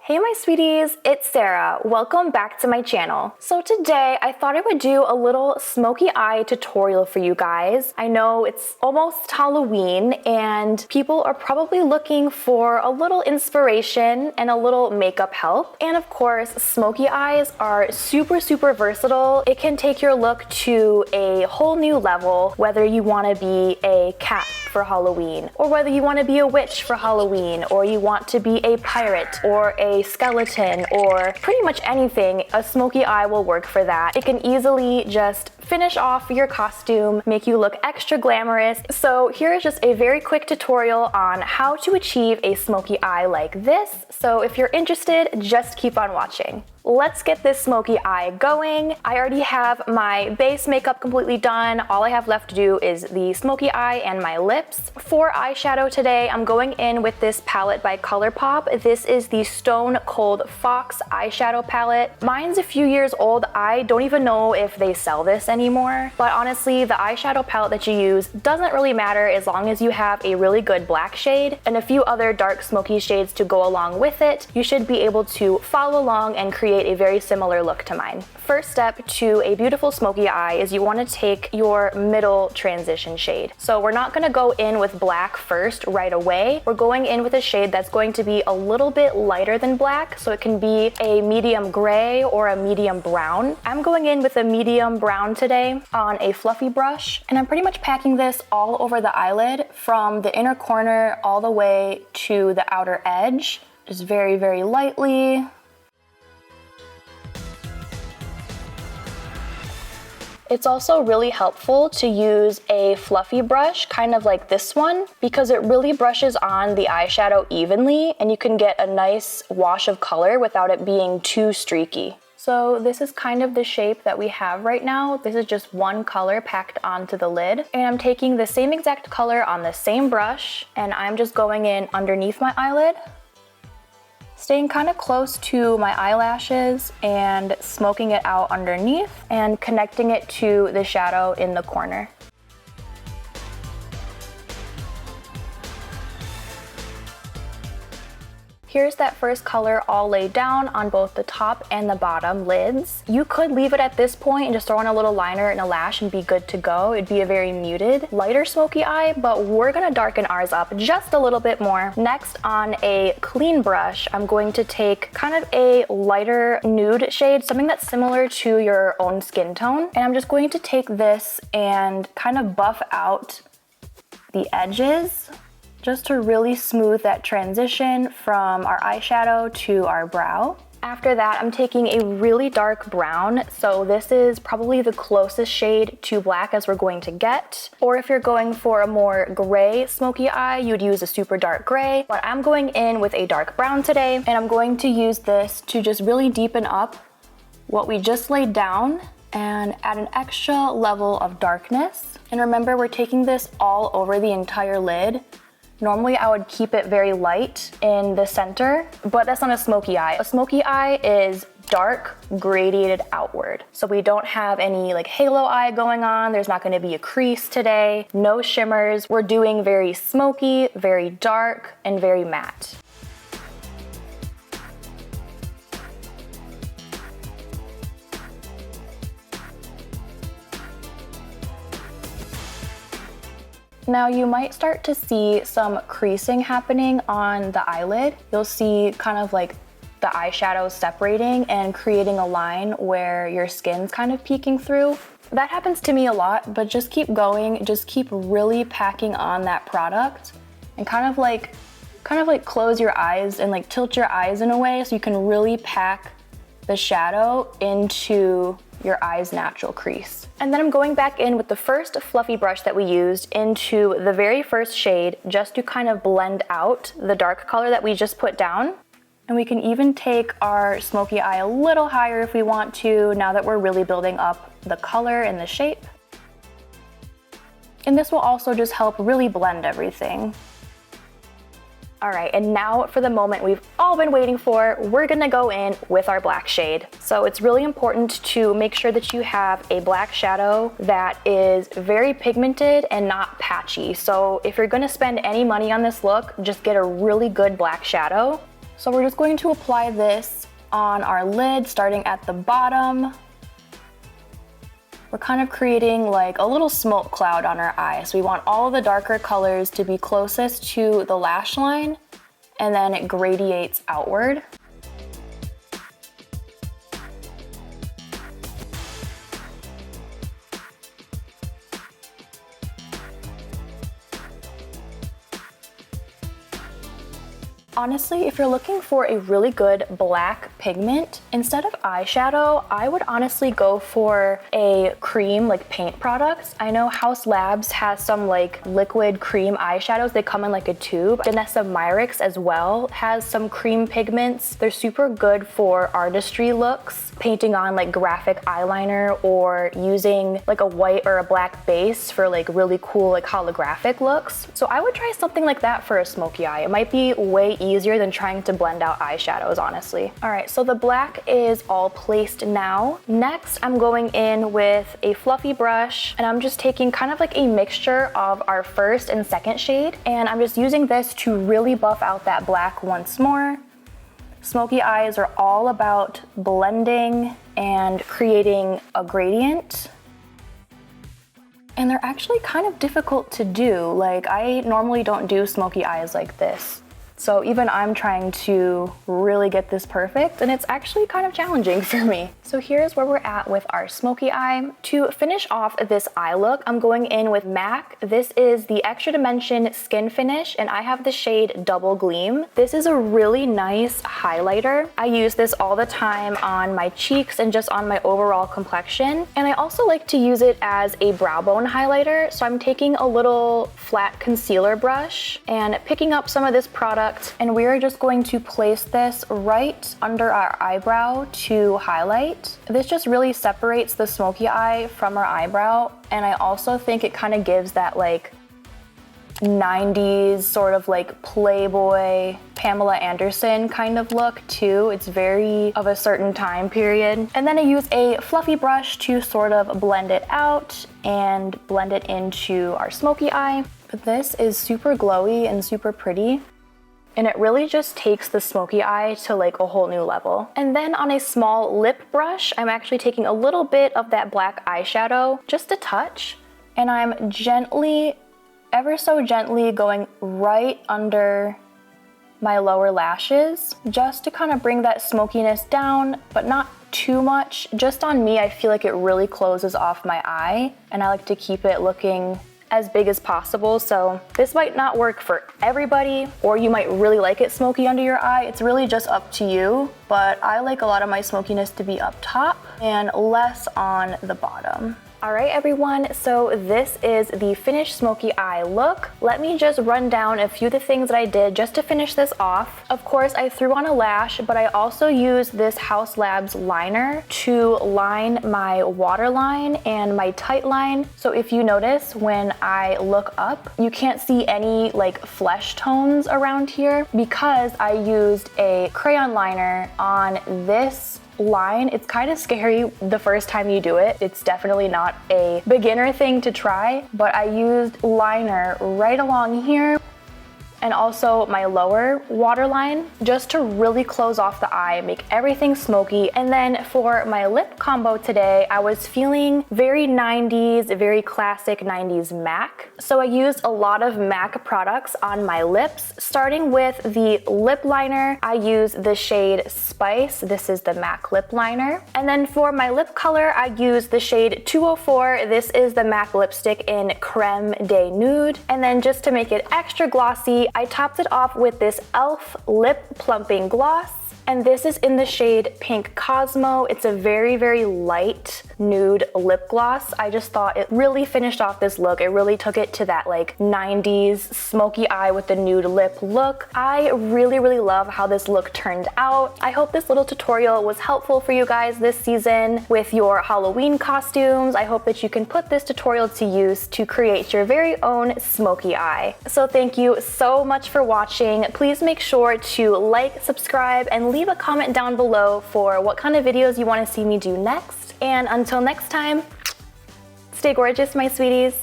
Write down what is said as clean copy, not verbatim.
Hey my sweeties, it's Sarah. Welcome back to my channel. So today I thought I would do a little smoky eye tutorial for you guys. I know it's almost Halloween and people are probably looking for a little inspiration and a little makeup help. And of course, smoky eyes are super versatile. It can take your look to a whole new level, whether you want to be a cat for Halloween, or whether you want to be a witch for Halloween, or you want to be a pirate or a skeleton, or pretty much anything. A smoky eye will work for that. It can easily just finish off your costume, make you look extra glamorous. So here is just a very quick tutorial on how to achieve a smoky eye like this. So if you're interested, just keep on watching. Let's get this smoky eye going. I already have my base makeup completely done. All I have left to do is the smoky eye and my lips. For eyeshadow today, I'm going in with this palette by ColourPop. This is the Stone Cold Fox eyeshadow palette. Mine's a few years old. I don't even know if they sell this anymore, but honestly, the eyeshadow palette that you use doesn't really matter as long as you have a really good black shade and a few other dark smoky shades to go along with it. You should be able to follow along and create a very similar look to mine. First step to a beautiful smoky eye is you want to take your middle transition shade. So we're not going to go in with black first right away. We're going in with a shade that's going to be a little bit lighter than black, so it can be a medium gray or a medium brown. I'm going in with a medium brown today on a fluffy brush, and I'm pretty much packing this all over the eyelid from the inner corner all the way to the outer edge, just very lightly. It's also really helpful to use a fluffy brush, kind of like this one, because it really brushes on the eyeshadow evenly and you can get a nice wash of color without it being too streaky. So this is kind of the shape that we have right now. This is just one color packed onto the lid. And I'm taking the same exact color on the same brush and I'm just going in underneath my eyelid, staying kind of close to my eyelashes and smoking it out underneath and connecting it to the shadow in the corner. Here's that first color all laid down on both the top and the bottom lids. You could leave it at this point and just throw on a little liner and a lash and be good to go. It'd be a very muted, lighter smoky eye, but we're gonna darken ours up just a little bit more. Next, on a clean brush, I'm going to take kind of a lighter nude shade, something that's similar to your own skin tone. And I'm just going to take this and kind of buff out the edges, just to really smooth that transition from our eyeshadow to our brow. After that, I'm taking a really dark brown, so this is probably the closest shade to black as we're going to get. Or if you're going for a more gray smoky eye, you'd use a super dark gray, but I'm going in with a dark brown today, and I'm going to use this to just really deepen up what we just laid down and add an extra level of darkness. And remember, we're taking this all over the entire lid. Normally I would keep it very light in the center, but that's not a smoky eye. A smoky eye is dark, gradiated outward. So we don't have any like halo eye going on. There's not gonna be a crease today, no shimmers. We're doing very smoky, very dark, and very matte. Now you might start to see some creasing happening on the eyelid. You'll see kind of like the eyeshadow separating and creating a line where your skin's kind of peeking through. That happens to me a lot, but just keep going. Just keep really packing on that product and kind of like close your eyes and like tilt your eyes in a way so you can really pack the shadow into your eye's natural crease. And then I'm going back in with the first fluffy brush that we used into the very first shade just to kind of blend out the dark color that we just put down. And we can even take our smoky eye a little higher if we want to, now that we're really building up the color and the shape. And this will also just help really blend everything. All right, and now for the moment we've all been waiting for, we're gonna go in with our black shade. So it's really important to make sure that you have a black shadow that is very pigmented and not patchy. So if you're gonna spend any money on this look, just get a really good black shadow. So we're just going to apply this on our lid, starting at the bottom. We're kind of creating like a little smoke cloud on our eye. So we want all of the darker colors to be closest to the lash line, and then it gradiates outward. Honestly, if you're looking for a really good black pigment, instead of eyeshadow, I would honestly go for a cream, like paint product. I know Haus Labs has some like liquid cream eyeshadows. They come in like a tube. Danessa Myricks as well has some cream pigments. They're super good for artistry looks, painting on like graphic eyeliner or using like a white or a black base for like really cool like holographic looks. So I would try something like that for a smoky eye. It might be way easier than trying to blend out eyeshadows, honestly. All right, so the black is all placed now. Next, I'm going in with a fluffy brush, and I'm just taking kind of like a mixture of our first and second shade, and I'm just using this to really buff out that black once more. Smoky eyes are all about blending and creating a gradient. And they're actually kind of difficult to do. Like, I normally don't do smoky eyes like this. So even I'm trying to really get this perfect, and it's actually kind of challenging for me. So here's where we're at with our smoky eye. To finish off this eye look, I'm going in with MAC. This is the Extra Dimension Skin Finish, and I have the shade Double Gleam. This is a really nice highlighter. I use this all the time on my cheeks and just on my overall complexion. And I also like to use it as a brow bone highlighter. So I'm taking a little flat concealer brush and picking up some of this product, and we are just going to place this right under our eyebrow to highlight. This just really separates the smoky eye from our eyebrow, and I also think it kind of gives that like 90s sort of like Playboy Pamela Anderson kind of look too. It's very of a certain time period. And then I use a fluffy brush to sort of blend it out and blend it into our smoky eye. But this is super glowy and super pretty, and it really just takes the smoky eye to like a whole new level. And then on a small lip brush, I'm actually taking a little bit of that black eyeshadow, just a touch, and I'm gently, ever so gently going right under my lower lashes, just to kind of bring that smokiness down, but not too much. Just on me, I feel like it really closes off my eye, and I like to keep it looking as big as possible. So this might not work for everybody, or you might really like it smoky under your eye. It's really just up to you, but I like a lot of my smokiness to be up top and less on the bottom. All right, everyone, so this is the finished smoky eye look. Let me just run down a few of the things that I did just to finish this off. Of course, I threw on a lash, but I also used this Haus Labs liner to line my waterline and my tight line. So if you notice, when I look up, you can't see any like flesh tones around here because I used a crayon liner on this line. It's kind of scary the first time you do it. It's definitely not a beginner thing to try, but I used liner right along here and also my lower waterline just to really close off the eye, make everything smoky. And then for my lip combo today, I was feeling very 90s, very classic 90s MAC. So I used a lot of MAC products on my lips. Starting with the lip liner, I used the shade Spice. This is the MAC lip liner. And then for my lip color, I used the shade 204. This is the MAC lipstick in Creme de Nude. And then just to make it extra glossy, I topped it off with this e.l.f. lip plumping gloss. And this is in the shade Pink Cosmo. It's a very, very light nude lip gloss. I just thought it really finished off this look. It really took it to that like 90s smoky eye with the nude lip look. I really, really love how this look turned out. I hope this little tutorial was helpful for you guys this season with your Halloween costumes. I hope that you can put this tutorial to use to create your very own smoky eye. So thank you so much for watching. Please make sure to like, subscribe, and leave a comment down below for what kind of videos you want to see me do next. And until next time, stay gorgeous, my sweeties.